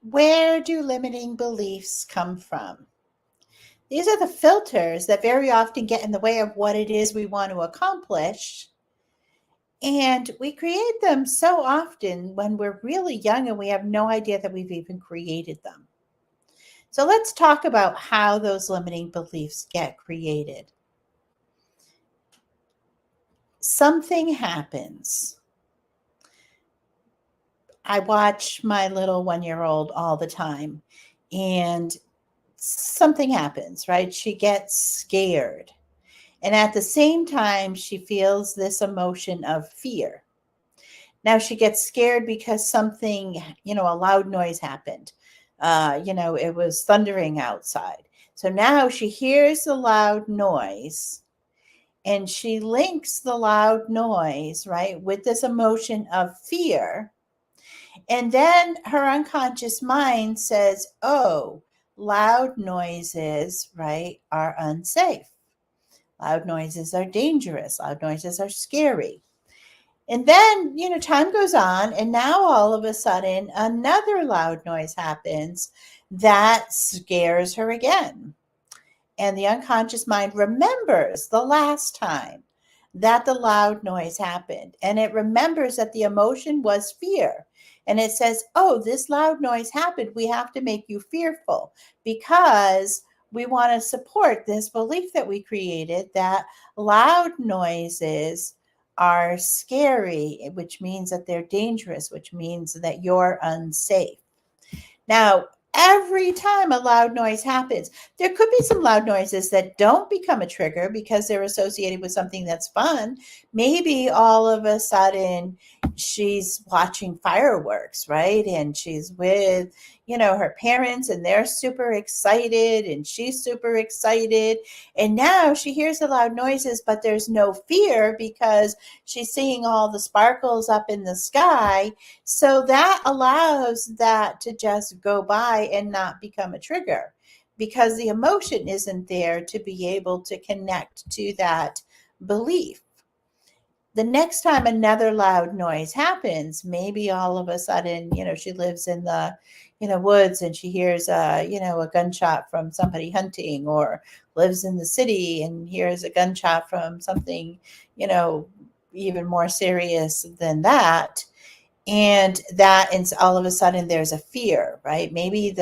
Where do limiting beliefs come from? These are the filters that very often get in the way of what it is we want to accomplish. And we create them so often when we're really young and we have no idea that we've even created them. So let's talk about how those limiting beliefs get created. Something happens. I watch my little 1-year old all the time, and something happens, right? She gets scared. And at the same time, she feels this emotion of fear. Now she gets scared because something, a loud noise happened. It was thundering outside. So now she hears the loud noise and she links the loud noise, right, with this emotion of fear. And then her unconscious mind says, oh, loud noises, right, are unsafe. Loud noises are dangerous. Loud noises are scary. And then, time goes on, and now all of a sudden, another loud noise happens that scares her again. And the unconscious mind remembers the last time that the loud noise happened. And it remembers that the emotion was fear. And it says, oh, this loud noise happened. We have to make you fearful because we want to support this belief that we created that loud noises are scary, which means that they're dangerous, which means that you're unsafe. Now, every time a loud noise happens, there could be some loud noises that don't become a trigger because they're associated with something that's fun. Maybe all of a sudden she's watching fireworks, right? And she's with, her parents and they're super excited and she's super excited. And now she hears the loud noises, but there's no fear because she's seeing all the sparkles up in the sky. So that allows that to just go by and not become a trigger because the emotion isn't there to be able to connect to that belief. The next time another loud noise happens, maybe all of a sudden, she lives in the, woods and she hears a gunshot from somebody hunting, or lives in the city and hears a gunshot from something, you know, even more serious than that. And all of a sudden there's a fear, right? Maybe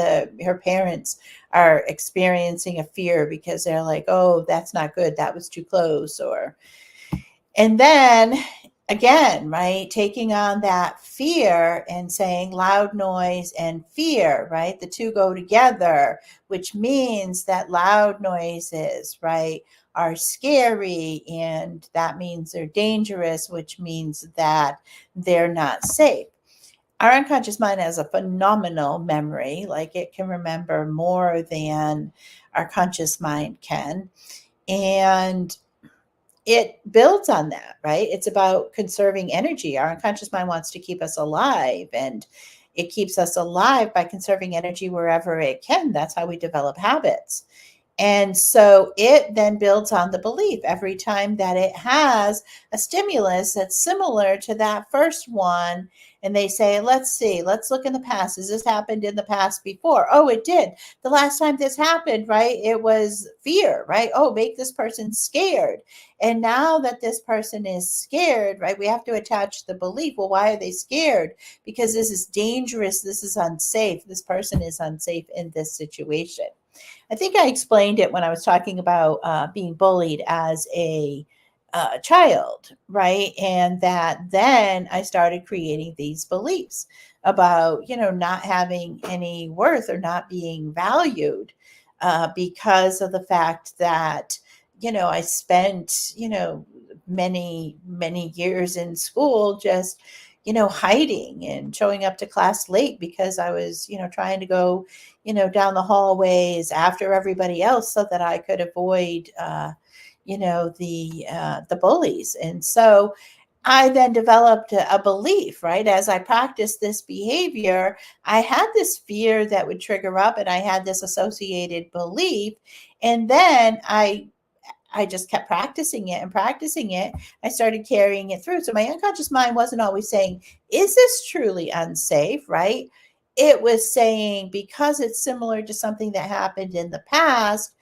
her parents are experiencing a fear because they're like, oh, that's not good, that was too close. Or and then again, right, taking on that fear and saying loud noise and fear, right, the two go together, which means that loud noises, right, are scary, and that means they're dangerous, which means that they're not safe. Our unconscious mind has a phenomenal memory, like it can remember more than our conscious mind can. And it builds on that, right? It's about conserving energy. Our unconscious mind wants to keep us alive, and it keeps us alive by conserving energy wherever it can. That's how we develop habits. And so it then builds on the belief every time that it has a stimulus that's similar to that first one. And they say, let's see, let's look in the past. Has this happened in the past before? Oh, it did. The last time this happened, right? It was fear, right? Oh, make this person scared. And now that this person is scared, right, we have to attach the belief. Well, why are they scared? Because this is dangerous. This is unsafe. This person is unsafe in this situation. I think I explained it when I was talking about being bullied as a child, right? And that then I started creating these beliefs about, not having any worth or not being valued because of the fact that, I spent, many, many years in school just, hiding and showing up to class late because I was, trying to go, down the hallways after everybody else so that I could avoid, the bullies. And so I then developed a belief, right? As I practiced this behavior, I had this fear that would trigger up, and I had this associated belief. And then I just kept practicing it and practicing it. I started carrying it through. So my unconscious mind wasn't always saying, is this truly unsafe, right? it was saying, because it's similar to something that happened in the past,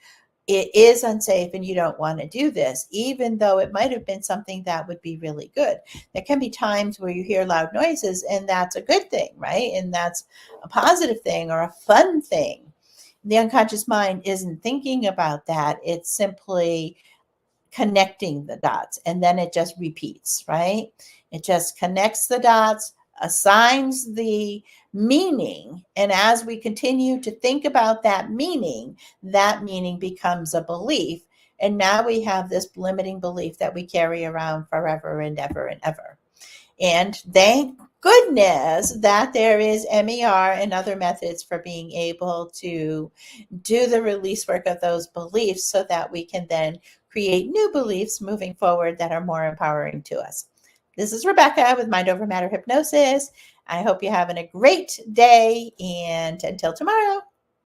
it is unsafe and you don't want to do this, even though it might have been something that would be really good. There can be times where you hear loud noises and that's a good thing, right? And that's a positive thing or a fun thing. The unconscious mind isn't thinking about that. It's simply connecting the dots, and then it just repeats, right? It just connects the dots, assigns the meaning, and as we continue to think about that meaning becomes a belief, and now we have this limiting belief that we carry around forever and ever and ever. And thank goodness that there is MER and other methods for being able to do the release work of those beliefs so that we can then create new beliefs moving forward that are more empowering to us. This is Rebecca with Mind Over Matter Hypnosis. I hope you're having a great day, and until tomorrow.